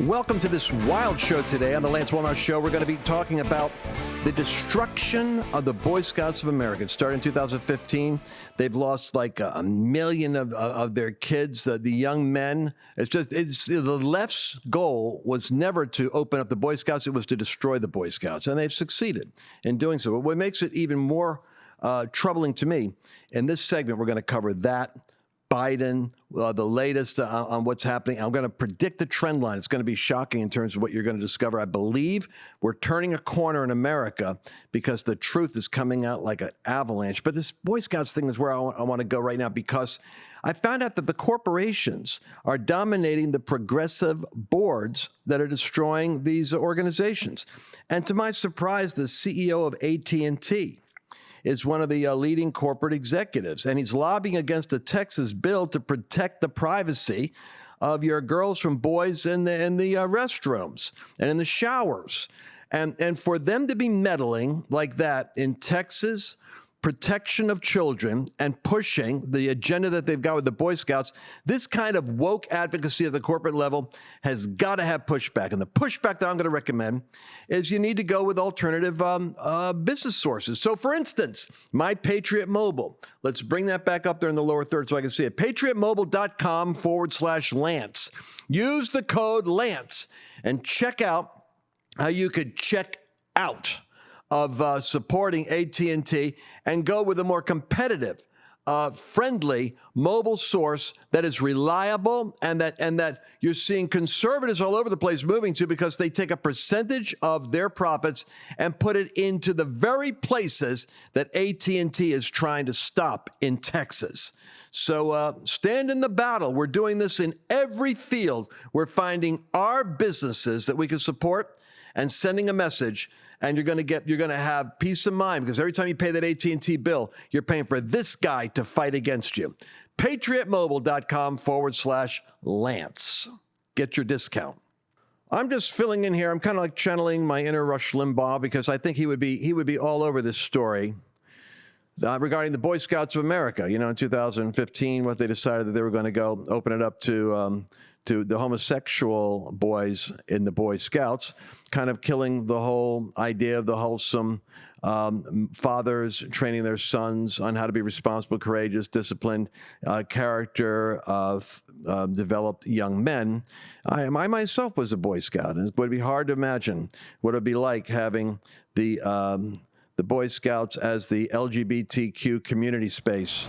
Welcome to this wild show today on the Lance Wallnau Show. We're going to be talking about the destruction of the Boy Scouts of America. It started in 2015. They've lost like a million of their kids, the young men. The left's goal was never to open up the Boy Scouts. It was to destroy the Boy Scouts, and they've succeeded in doing so. But what makes it even more troubling to me, in this segment, we're going to cover that. Biden, the latest on what's happening. I'm going to predict the trend line. It's going to be shocking in terms of what you're going to discover. I believe we're turning a corner in America because the truth is coming out like an avalanche. But this Boy Scouts thing is where I want to go right now, because I found out that the corporations are dominating the progressive boards that are destroying these organizations. And to my surprise, the CEO of AT&T is one of the leading corporate executives, and he's lobbying against a Texas bill to protect the privacy of your girls from boys in the restrooms and in the showers. And for them to be meddling like that in Texas, protection of children, and pushing the agenda that they've got with the Boy Scouts, this kind of woke advocacy at the corporate level has got to have pushback. And the pushback that I'm going to recommend is you need to go with alternative business sources. So, for instance, My Patriot Mobile. Let's bring that back up there in the lower third so I can see it. patriotmobile.com/Lance. Use the code Lance and check out how you could check out of supporting AT&T and go with a more competitive, friendly mobile source that is reliable and that you're seeing conservatives all over the place moving to, because they take a percentage of their profits and put it into the very places that AT&T is trying to stop in Texas. So stand in the battle. We're doing this in every field. We're finding our businesses that we can support and sending a message. And you're going to have peace of mind, because every time you pay that AT&T bill, you're paying for this guy to fight against you. patriotmobile.com/Lance. Get your discount. I'm just filling in here. I'm kind of like channeling my inner Rush Limbaugh, because I think he would be all over this story regarding the Boy Scouts of America. You know, in 2015, what they decided that they were going to go open it up to the homosexual boys in the Boy Scouts, kind of killing the whole idea of the wholesome fathers training their sons on how to be responsible, courageous, disciplined, character, developed young men. I myself was a Boy Scout, and it would be hard to imagine what it would be like having the Boy Scouts as the LGBTQ community space.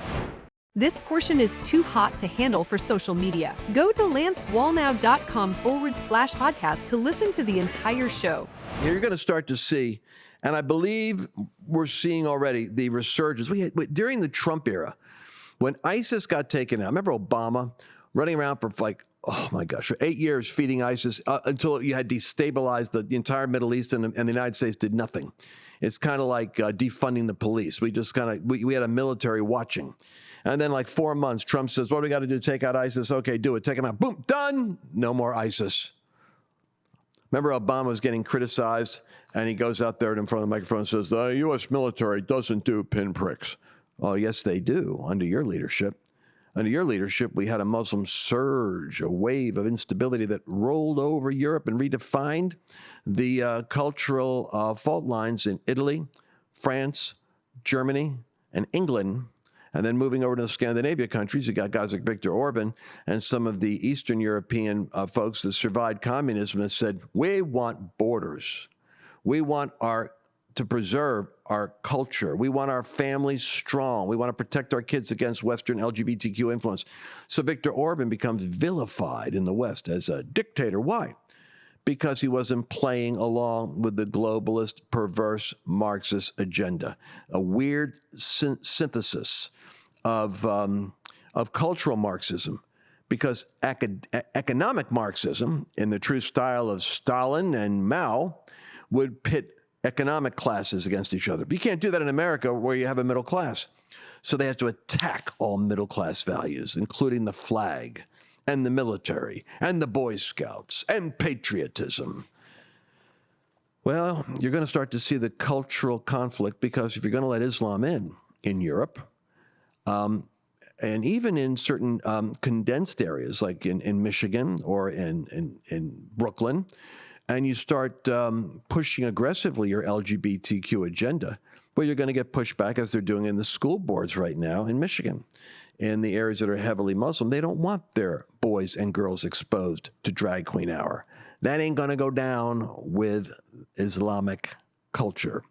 This portion is too hot to handle for social media. Go to lancewallnau.com/podcast to listen to the entire show. You're going to start to see, and I believe we're seeing already, the resurgence. During the Trump era, when ISIS got taken out, remember Obama running around for oh my gosh, for 8 years feeding ISIS until you had destabilized the entire Middle East, and the United States did nothing. It's kind of like defunding the police. We just we had a military watching. And then like 4 months, Trump says, what do we got to do? Take out ISIS? Okay, do it. Take them out. Boom, done. No more ISIS. Remember, Obama was getting criticized, and he goes out there in front of the microphone and says, the U.S. military doesn't do pinpricks. Oh, yes, they do, under your leadership. Under your leadership, we had a Muslim surge, a wave of instability that rolled over Europe and redefined the cultural fault lines in Italy, France, Germany, and England. And then moving over to the Scandinavia countries, you got guys like Viktor Orban and some of the Eastern European folks that survived communism that said, we want borders. We want to preserve our culture. We want our families strong. We want to protect our kids against Western LGBTQ influence. So Viktor Orban becomes vilified in the West as a dictator. Why? Because he wasn't playing along with the globalist, perverse Marxist agenda, a weird synthesis of cultural Marxism. Because economic Marxism, in the true style of Stalin and Mao, would pit economic classes against each other. But you can't do that in America, where you have a middle class. So they have to attack all middle class values, including the flag, and the military, and the Boy Scouts, and patriotism. Well, you're going to start to see the cultural conflict, because if you're going to let Islam in Europe, and even in certain condensed areas, like in Michigan or in Brooklyn, and you start pushing aggressively your LGBTQ agenda, well, you're going to get pushed back, as they're doing in the school boards right now in Michigan. In the areas that are heavily Muslim, they don't want their boys and girls exposed to drag queen hour. That ain't going to go down with Islamic culture.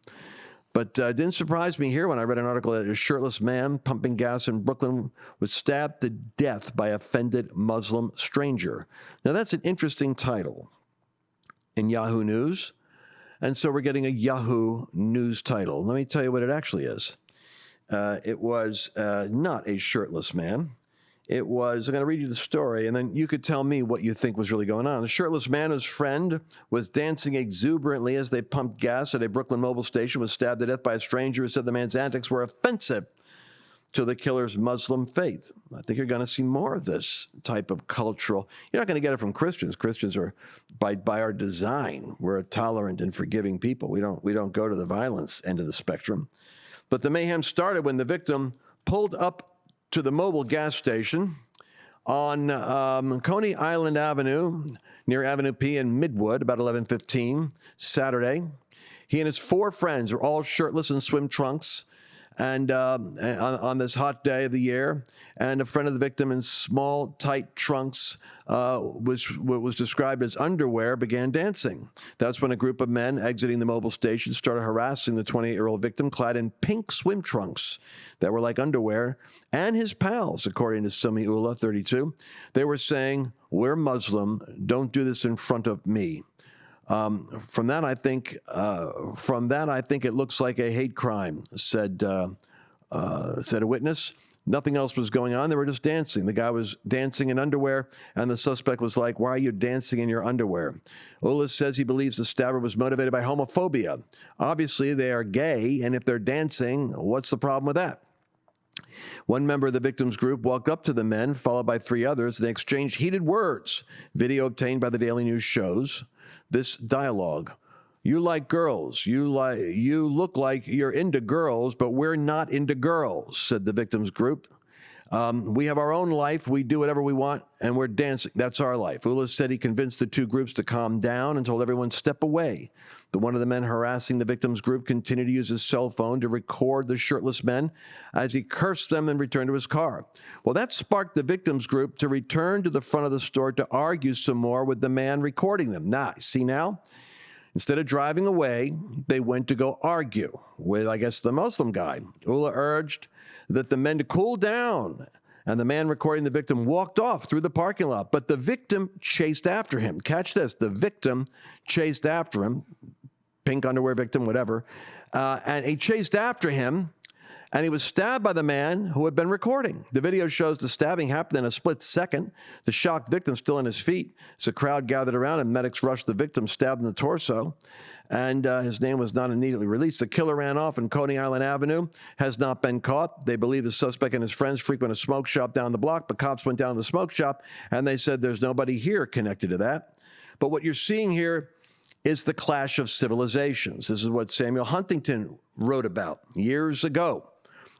But it didn't surprise me here when I read an article that a shirtless man pumping gas in Brooklyn was stabbed to death by offended Muslim stranger. Now, that's an interesting title in Yahoo News. And so we're getting a Yahoo News title. Let me tell you what it actually is. It was not a shirtless man. It was, I'm going to read you the story, and then you could tell me what you think was really going on. A shirtless man whose friend was dancing exuberantly as they pumped gas at a Brooklyn Mobil station was stabbed to death by a stranger who said the man's antics were offensive to the killer's Muslim faith. I think you're going to see more of this type of cultural. You're not going to get it from Christians. Christians are, by our design, we're a tolerant and forgiving people. We don't go to the violence end of the spectrum. But the mayhem started when the victim pulled up to the Mobil gas station on Coney Island Avenue, near Avenue P in Midwood, about 11:15 Saturday. He and his 4 friends are all shirtless in swim trunks, and on this hot day of the year, and a friend of the victim in small, tight trunks, what was described as underwear, began dancing. That's when a group of men exiting the Mobil station started harassing the 28-year-old victim, clad in pink swim trunks that were like underwear, and his pals, according to Samiullah, 32. They were saying, "We're Muslim. Don't do this in front of me." From that, I think it looks like a hate crime, said a witness. Nothing else was going on. They were just dancing. The guy was dancing in underwear, and the suspect was like, "Why are you dancing in your underwear?" Ullah says he believes the stabber was motivated by homophobia. Obviously, they are gay, and if they're dancing, what's the problem with that? One member of the victim's group walked up to the men, followed by 3 others. They exchanged heated words. Video obtained by the Daily News shows this dialogue. "You like girls. You look like you're into girls, but we're not into girls," said the victim's group. "We have our own life. We do whatever we want, and we're dancing. That's our life." Ullah said he convinced the 2 groups to calm down and told everyone to step away. But one of the men harassing the victim's group continued to use his cell phone to record the shirtless men as he cursed them and returned to his car. Well, that sparked the victim's group to return to the front of the store to argue some more with the man recording them. See now? Instead of driving away, they went to go argue with, I guess, the Muslim guy. Ullah urged that the men to cool down, and the man recording the victim walked off through the parking lot, but the victim chased after him. Catch this. The victim chased after him, pink underwear victim, whatever, and he chased after him, and he was stabbed by the man who had been recording. The video shows the stabbing happened in a split second. The shocked victim still on his feet. So a crowd gathered around, and medics rushed the victim, stabbed in the torso, and his name was not immediately released. The killer ran off on Coney Island Avenue, has not been caught. They believe the suspect and his friends frequent a smoke shop down the block, but cops went down to the smoke shop, and they said there's nobody here connected to that. But what you're seeing here is the clash of civilizations. This is what Samuel Huntington wrote about years ago.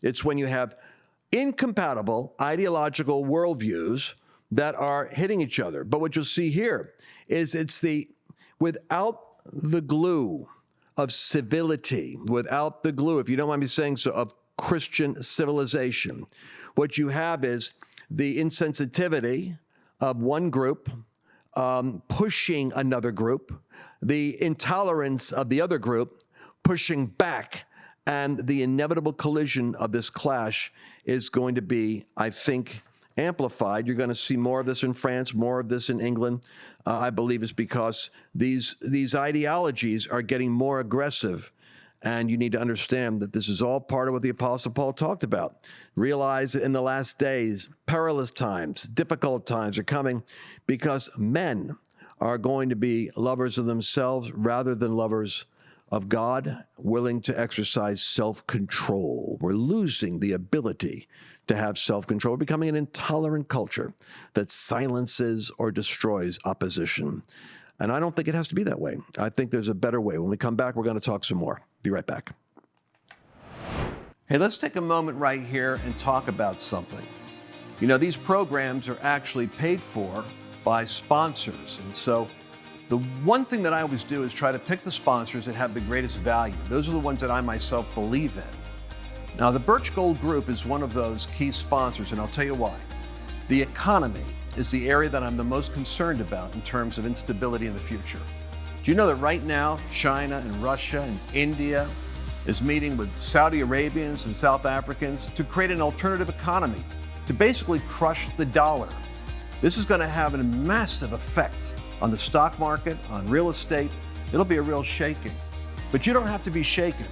It's when you have incompatible ideological worldviews that are hitting each other. But what you'll see here is without the glue of civility, without the glue, if you don't mind me saying so, of Christian civilization, what you have is the insensitivity of one group pushing another group, the intolerance of the other group pushing back, and the inevitable collision of this clash is going to be, I think, amplified. You're going to see more of this in France, more of this in England. I believe it's because these ideologies are getting more aggressive, and you need to understand that this is all part of what the Apostle Paul talked about. Realize that in the last days, perilous times, difficult times are coming because men are going to be lovers of themselves rather than lovers of God, willing to exercise self-control. We're losing the ability to have self-control. We're becoming an intolerant culture that silences or destroys opposition. And I don't think it has to be that way. I think there's a better way. When we come back, we're going to talk some more. Be right back. Hey, let's take a moment right here and talk about something. You know, these programs are actually paid for by sponsors. And so the one thing that I always do is try to pick the sponsors that have the greatest value. Those are the ones that I myself believe in. Now, the Birch Gold Group is one of those key sponsors, and I'll tell you why. The economy is the area that I'm the most concerned about in terms of instability in the future. Do you know that right now, China and Russia and India is meeting with Saudi Arabians and South Africans to create an alternative economy, to basically crush the dollar? This is going to have a massive effect on the stock market, on real estate. It'll be a real shaking. But you don't have to be shaken,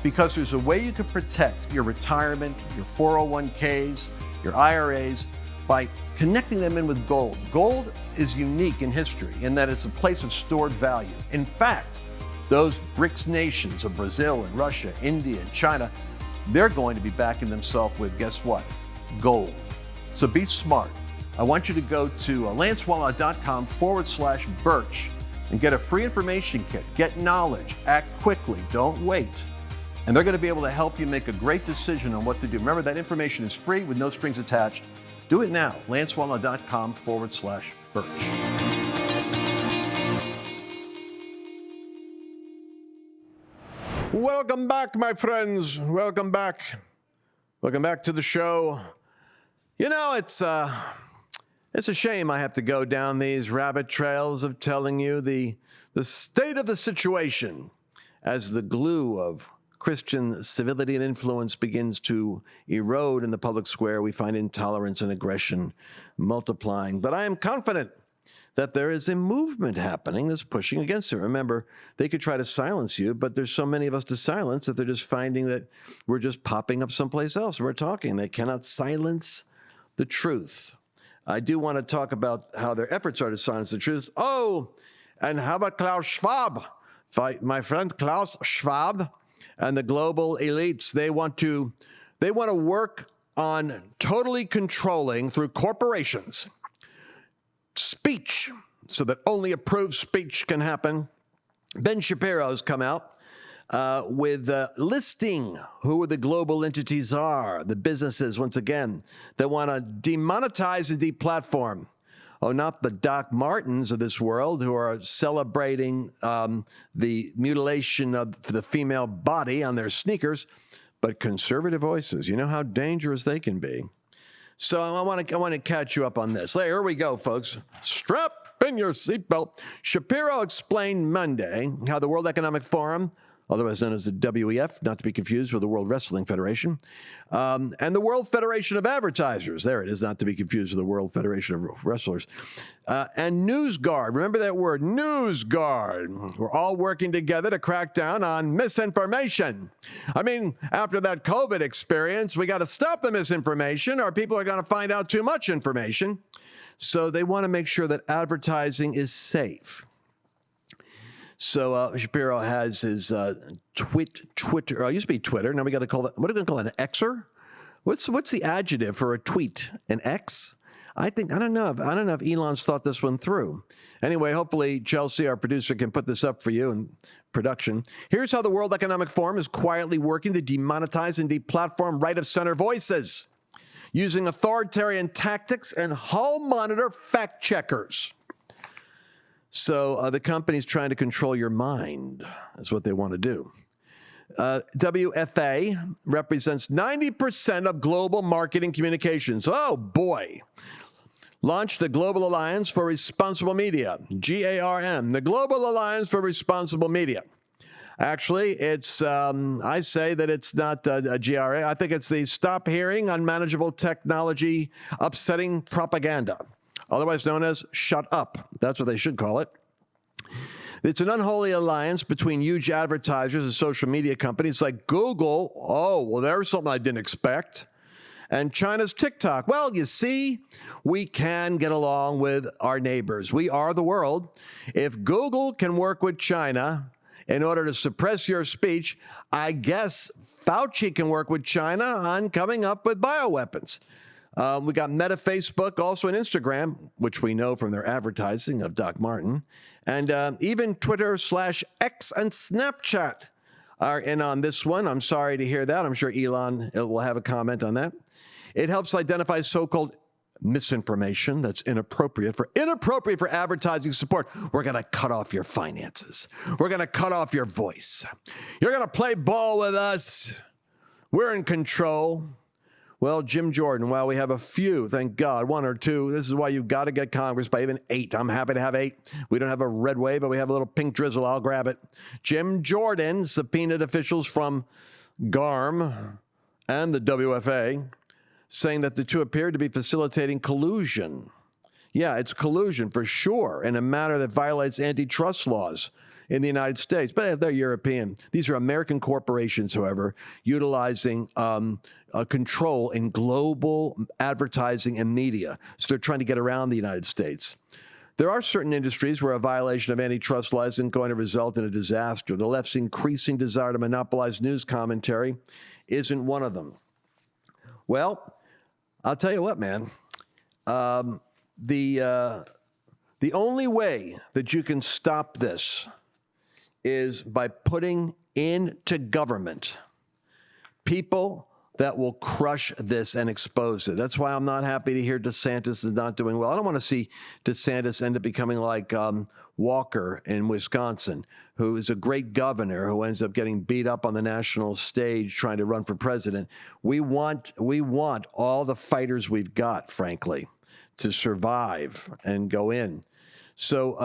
because there's a way you can protect your retirement, your 401ks, your IRAs, by connecting them in with gold. Gold is unique in history in that it's a place of stored value. In fact, those BRICS nations of Brazil and Russia, India and China, they're going to be backing themselves with, guess what? Gold. So be smart. I want you to go to lancewallnau.com/Birch and get a free information kit. Get knowledge, act quickly, don't wait. And they're going to be able to help you make a great decision on what to do. Remember, that information is free with no strings attached. Do it now, lancewallnau.com/Birch. Welcome back, my friends. Welcome back. Welcome back to the show. You know, it's a shame I have to go down these rabbit trails of telling you the state of the situation as the glue of Christian civility and influence begins to erode in the public square. We find intolerance and aggression multiplying. But I am confident that there is a movement happening that's pushing against it. Remember, they could try to silence you, but there's so many of us to silence that they're just finding that we're just popping up someplace else. We're talking. They cannot silence the truth. I do want to talk about how their efforts are to silence the truth. Oh, and how about Klaus Schwab? My friend Klaus Schwab and the global elites, they want to work on totally controlling, through corporations, speech, so that only approved speech can happen. Ben Shapiro's come out with listing who the global entities are, the businesses, once again, that want to demonetize and deplatform. Oh, not the Doc Martens of this world who are celebrating the mutilation of the female body on their sneakers, but conservative voices. You know how dangerous they can be. So I want to catch you up on this. Here we go, folks. Strap in your seatbelt. Shapiro explained Monday how the World Economic Forum, otherwise known as the WEF, not to be confused with the World Wrestling Federation, and the World Federation of Advertisers, there it is, not to be confused with the World Federation of Wrestlers, and NewsGuard, remember that word, NewsGuard, we're all working together to crack down on misinformation. I mean, after that COVID experience, we got to stop the misinformation or people are going to find out too much information. So they want to make sure that advertising is safe. So Shapiro has his Twitter. It used to be Twitter. Now we got to call it. What are we going to call it? An Xer? What's the adjective for a tweet? An X? I don't know if Elon's thought this one through. Anyway, hopefully Chelsea, our producer, can put this up for you in production. Here's how the World Economic Forum is quietly working to demonetize and deplatform right-of-center voices, using authoritarian tactics and hall monitor fact checkers. So the company's trying to control your mind. That's what they want to do. WFA represents 90% of global marketing communications. Oh, boy. Launched the Global Alliance for Responsible Media, GARM, the Global Alliance for Responsible Media. Actually, it's, I say that it's not a GRA. I think it's the Stop Hearing Unmanageable Technology Upsetting Propaganda, otherwise known as Shut Up. That's what they should call it. It's an unholy alliance between huge advertisers and social media companies like Google. Oh, well, there's something I didn't expect. And China's TikTok. Well, you see, we can get along with our neighbors. We are the world. If Google can work with China in order to suppress your speech, I guess Fauci can work with China on coming up with bioweapons. We got Meta, Facebook, also and Instagram, which we know from their advertising of Doc Martin. And even Twitter/X and Snapchat are in on this one. I'm sorry to hear that. I'm sure Elon will have a comment on that. It helps identify so-called misinformation that's inappropriate for advertising support, we're going to cut off your finances. We're going to cut off your voice. You're going to play ball with us. We're in control. Well, Jim Jordan, while we have a few, thank God, 1 or 2, this is why you've got to get Congress by even 8. I'm happy to have 8. We don't have a red wave, but we have a little pink drizzle. I'll grab it. Jim Jordan subpoenaed officials from GARM and the WFA, saying that the two appeared to be facilitating collusion. Yeah, it's collusion for sure in a manner that violates antitrust laws in the United States, but they're European. These are American corporations, however, utilizing control in global advertising and media. So they're trying to get around the United States. There are certain industries where a violation of antitrust law isn't going to result in a disaster. The left's increasing desire to monopolize news commentary isn't one of them. Well, I'll tell you what, man. The only way that you can stop this is by putting into government people that will crush this and expose it. That's why I'm not happy to hear DeSantis is not doing well. I don't want to see DeSantis end up becoming like Walker in Wisconsin, who is a great governor who ends up getting beat up on the national stage trying to run for president. We want all the fighters we've got, frankly, to survive and go in. So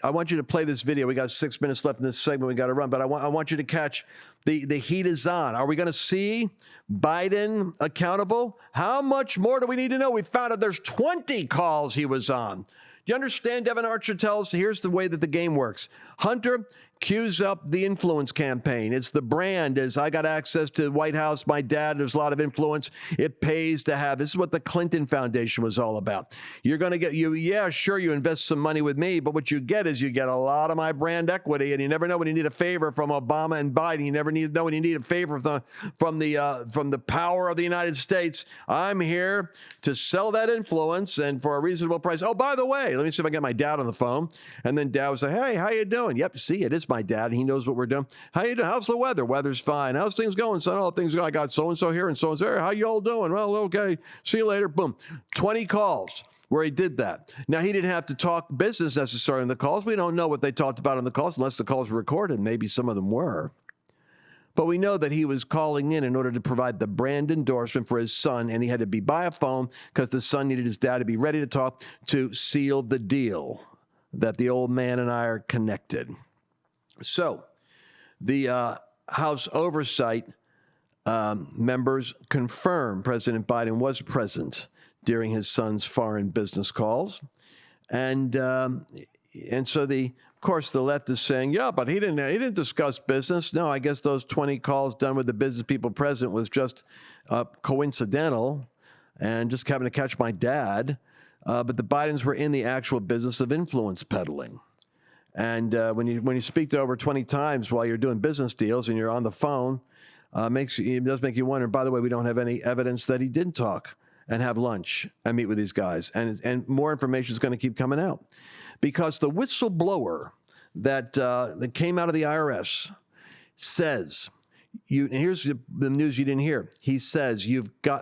I want you to play this video. We got 6 minutes left in this segment. We got to run, but I want you to catch the heat is on. Are we going to see Biden accountable? How much more do we need to know? We found out there's 20 calls he was on. Do you understand? Devin Archer tells, here's the way that the game works. Hunter cues up the influence campaign. It's the brand. As I got access to the White House, my dad, there's a lot of influence. It pays to have. This is what the Clinton Foundation was all about. You're going to get, yeah, sure, you invest some money with me, but what you get is you get a lot of my brand equity, and you never know when you need a favor from Obama and Biden. You never know when you need a favor from the power of the United States. I'm here to sell that influence and for a reasonable price. Oh, by the way, let me see if I get my dad on the phone. And then dad was like, hey, how you doing? Yep, see, it is my dad. He knows what we're doing. How you doing? How's the weather? Weather's fine. How's things going, son? Oh, things go. I got so-and-so here and so-and-so there. How you all doing? Well, okay. See you later. Boom. 20 calls where he did that. Now, he didn't have to talk business necessarily in the calls. We don't know what they talked about in the calls unless the calls were recorded. Maybe some of them were. But we know that he was calling in order to provide the brand endorsement for his son, and he had to be by a phone because the son needed his dad to be ready to talk to seal the deal that the old man and I are connected. So the House Oversight members confirmed President Biden was present during his son's foreign business calls. And so of course, the left is saying, yeah, but he didn't discuss business. No, I guess those 20 calls done with the business people present was just coincidental and just happened to catch my dad. But the Bidens were in the actual business of influence peddling. And when you speak to over 20 times while you're doing business deals and you're on the phone, it does make you wonder. By the way, we don't have any evidence that he didn't talk and have lunch and meet with these guys. And more information is going to keep coming out. Because the whistleblower that came out of the IRS says, and here's the news you didn't hear. He says,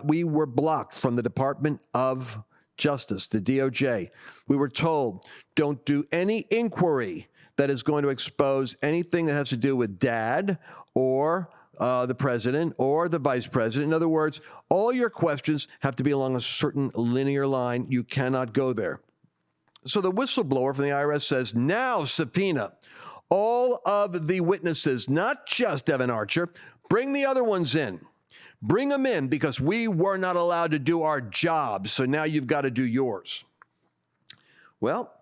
we were blocked from the Department of Justice, the DOJ. We were told, don't do any inquiry that is going to expose anything that has to do with dad or the president or the vice president. In other words, all your questions have to be along a certain linear line. You cannot go there. So the whistleblower from the IRS says, now subpoena all of the witnesses, not just Devin Archer. Bring the other ones in. Bring them in because we were not allowed to do our job. So now you've got to do yours. Well,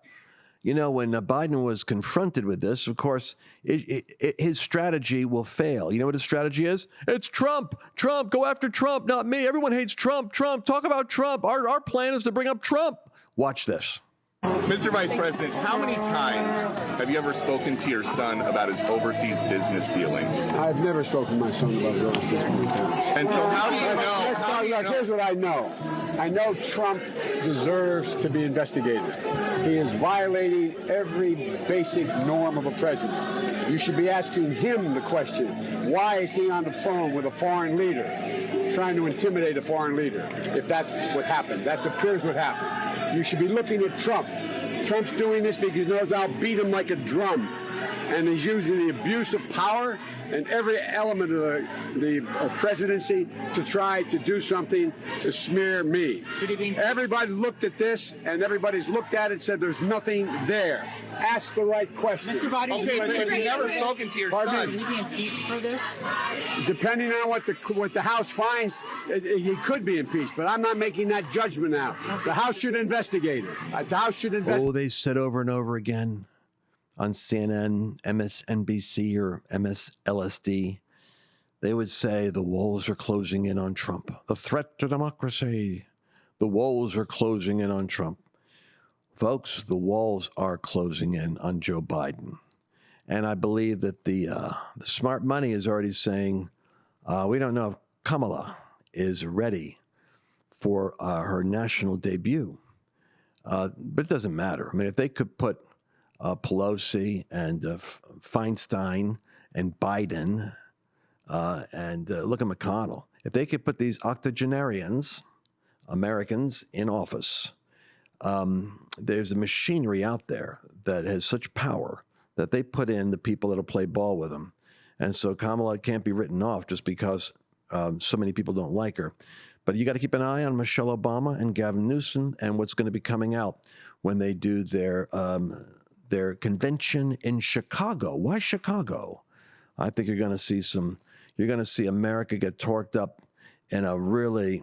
you know, when Biden was confronted with this, of course, his strategy will fail. You know what his strategy is? It's Trump. Trump. Go after Trump, not me. Everyone hates Trump. Trump. Talk about Trump. Our plan is to bring up Trump. Watch this. Mr. Vice President, how many times have you ever spoken to your son about his overseas business dealings? I've never spoken to my son about his overseas business dealings. And so how do you know? Here's what I know. I know Trump deserves to be investigated. He is violating every basic norm of a president. You should be asking him the question, why is he on the phone with a foreign leader, trying to intimidate a foreign leader, if that's what happened? That appears what happened. You should be looking at Trump. Trump's doing this because he knows I'll beat him like a drum. And he's using the abuse of power and every element of the presidency to try to do something to smear me. Everybody looked at this, and everybody's looked at it and said there's nothing there. Ask the right question. Okay, but if you've never spoken to your son, Will he be impeached for this? Depending on what the House finds, he could be impeached, but I'm not making that judgment now. The House should investigate it. The House should investigate. Oh, they said over and over again on CNN, MSNBC, or MSLSD, they would say the walls are closing in on Trump. The threat to democracy. The walls are closing in on Trump. Folks, the walls are closing in on Joe Biden. And I believe that the smart money is already saying, we don't know if Kamala is ready for her national debut. But it doesn't matter. I mean, if they could put Pelosi and Feinstein and Biden and look at McConnell. If they could put these octogenarians, Americans, in office, there's a machinery out there that has such power that they put in the people that'll play ball with them. And so Kamala can't be written off just because so many people don't like her. But you got to keep an eye on Michelle Obama and Gavin Newsom and what's going to be coming out when they do their convention in Chicago. Why Chicago? I think you're going to see America get torqued up in a really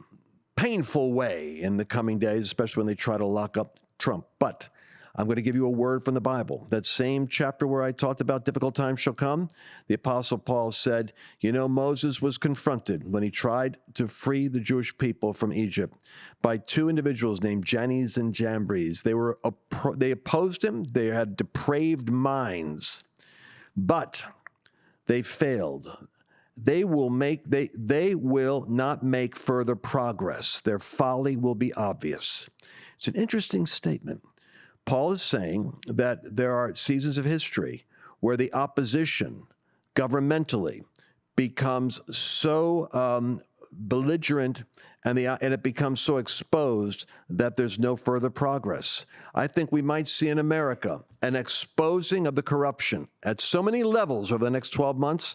painful way in the coming days, especially when they try to lock up Trump. But I'm going to give you a word from the Bible. That same chapter where I talked about difficult times shall come, the Apostle Paul said, Moses was confronted when he tried to free the Jewish people from Egypt by two individuals named Jannes and Jambres. They opposed him. They had depraved minds, but they failed. They will not make further progress. Their folly will be obvious. It's an interesting statement. Paul is saying that there are seasons of history where the opposition governmentally becomes so belligerent and it becomes so exposed that there's no further progress. I think we might see in America an exposing of the corruption at so many levels over the next 12 months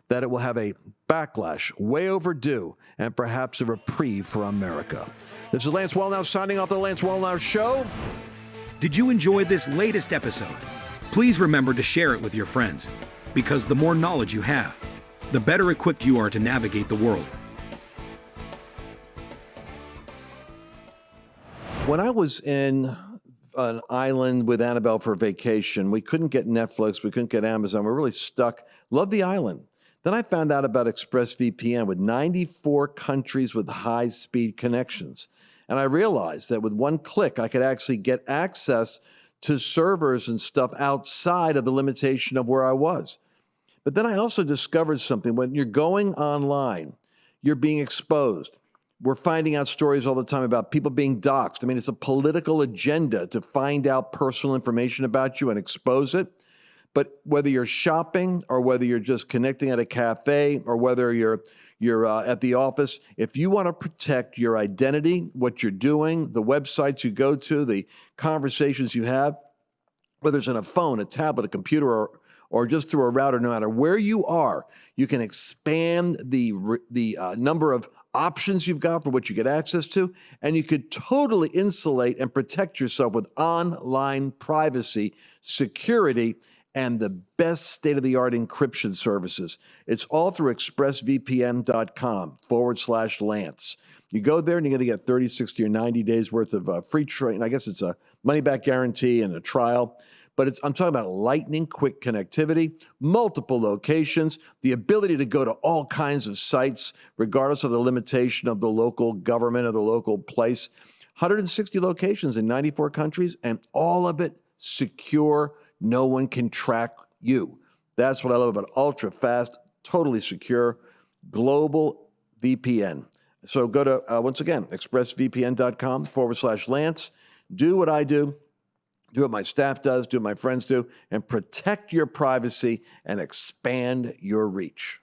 that it will have a backlash way overdue and perhaps a reprieve for America. This is Lance Wallnau signing off the Lance Wallnau Show. Did you enjoy this latest episode? Please remember to share it with your friends, because the more knowledge you have, the better equipped you are to navigate the world. When I was in an island with Annabelle for vacation, we couldn't get Netflix, we couldn't get Amazon, we were really stuck. Loved the island. Then I found out about ExpressVPN with 94 countries with high-speed connections. And I realized that with one click, I could actually get access to servers and stuff outside of the limitation of where I was. But then I also discovered something. When you're going online, you're being exposed. We're finding out stories all the time about people being doxxed. I mean, it's a political agenda to find out personal information about you and expose it. But whether you're shopping or whether you're just connecting at a cafe or whether you're at the office, if you want to protect your identity, what you're doing, the websites you go to, the conversations you have, whether it's on a phone, a tablet, a computer, or just through a router, no matter where you are, you can expand the number of options you've got for what you get access to, and you could totally insulate and protect yourself with online privacy, security, and the best state-of-the-art encryption services. It's all through expressvpn.com/Lance. You go there and you're going to get 30, 60, or 90 days worth of free training. I guess it's a money-back guarantee and a trial. But I'm talking about lightning-quick connectivity, multiple locations, the ability to go to all kinds of sites, regardless of the limitation of the local government or the local place. 160 locations in 94 countries, and all of it secure. No one can track you. That's what I love about ultra-fast, totally secure, global VPN. So go to, once again, expressvpn.com/Lance. Do what I do. Do what my staff does. Do what my friends do. And protect your privacy and expand your reach.